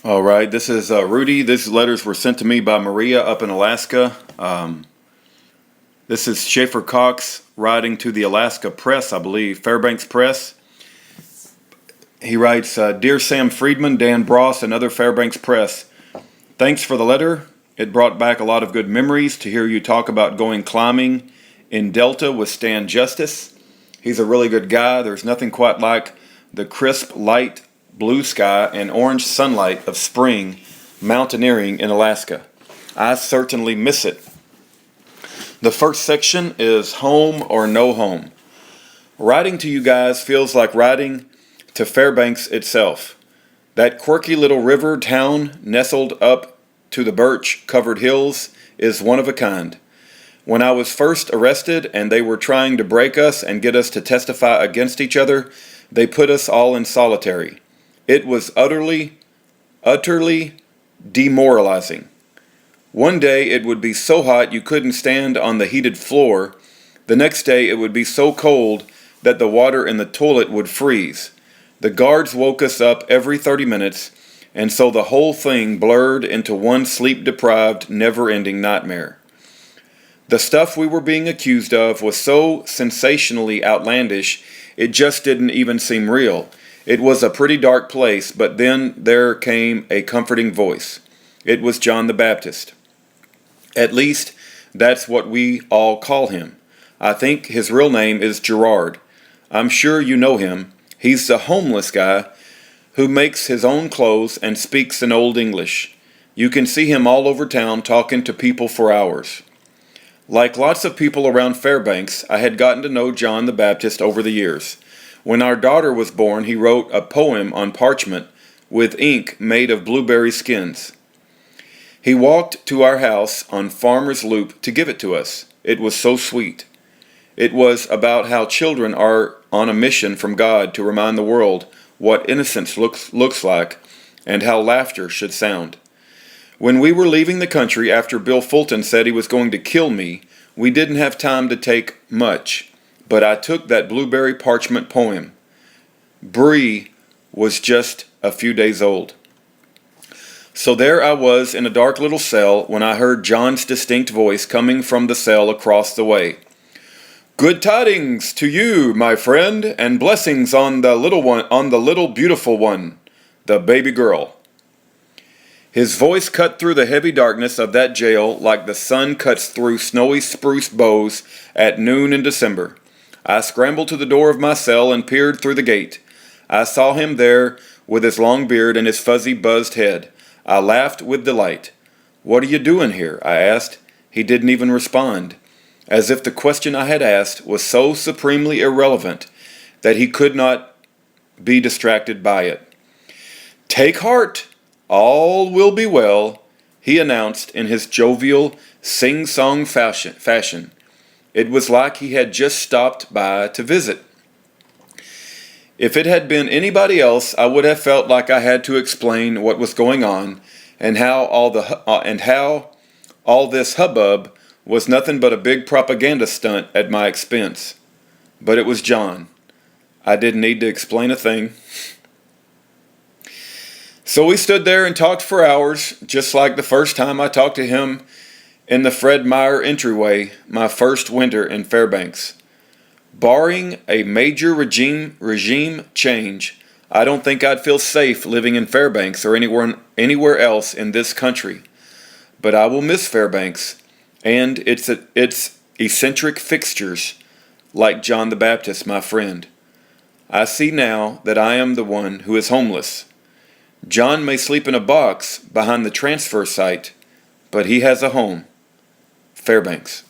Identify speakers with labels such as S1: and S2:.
S1: All right, this is Rudy. These letters were sent to me by Maria up in Alaska. This is Schaeffer Cox writing to the Alaska Press, I believe, Fairbanks Press. He writes, Dear Sam Friedman, Dan Bross, and other Fairbanks Press, thanks for the letter. It brought back a lot of good memories to hear you talk about going climbing in Delta with Stan Justice. He's a really good guy. There's nothing quite like the crisp, light blue sky and orange sunlight of spring mountaineering in Alaska. I certainly miss it. The first section is Home or No Home. Writing to you guys feels like writing to Fairbanks itself. That quirky little river town nestled up to the birch-covered hills is one of a kind. When I was first arrested and they were trying to break us and get us to testify against each other, they put us all in solitary. It was utterly demoralizing. One day it would be so hot you couldn't stand on the heated floor. The next day it would be so cold that the water in the toilet would freeze. The guards woke us up every 30 minutes, and so the whole thing blurred into one sleep-deprived, never-ending nightmare. The stuff we were being accused of was so sensationally outlandish, it just didn't even seem real. It was a pretty dark place, but then there came a comforting voice. It was John the Baptist. At least, that's what we all call him. I think his real name is Gerard. I'm sure you know him. He's the homeless guy who makes his own clothes and speaks in Old English. You can see him all over town talking to people for hours. Like lots of people around Fairbanks, I had gotten to know John the Baptist over the years. When our daughter was born, he wrote a poem on parchment with ink made of blueberry skins. He walked to our house on Farmer's Loop to give it to us. It was so sweet. It was about how children are on a mission from God to remind the world what innocence looks like and how laughter should sound. When we were leaving the country after Bill Fulton said he was going to kill me, we didn't have time to take much, but I took that blueberry parchment poem. Bree was just a few days old. So there I was in a dark little cell when I heard John's distinct voice coming from the cell across the way. Good tidings to you, my friend, and blessings on the little beautiful one, the baby girl. His voice cut through the heavy darkness of that jail like the sun cuts through snowy spruce boughs at noon in December. I scrambled to the door of my cell and peered through the gate. I saw him there with his long beard and his fuzzy buzzed head. I laughed with delight. What are you doing here? I asked. He didn't even respond, as if the question I had asked was so supremely irrelevant that he could not be distracted by it. Take heart! All will be well, he announced in his jovial, sing-song fashion. It was like he had just stopped by to visit. If it had been anybody else, I would have felt like I had to explain what was going on and how all this hubbub was nothing but a big propaganda stunt at my expense. But it was John. I didn't need to explain a thing. So we stood there and talked for hours, just like the first time I talked to him in the Fred Meyer entryway, my first winter in Fairbanks. Barring a major regime change, I don't think I'd feel safe living in Fairbanks or anywhere else in this country. But I will miss Fairbanks and its eccentric fixtures, like John the Baptist, my friend. I see now that I am the one who is homeless. John may sleep in a box behind the transfer site, but he has a home. Fairbanks.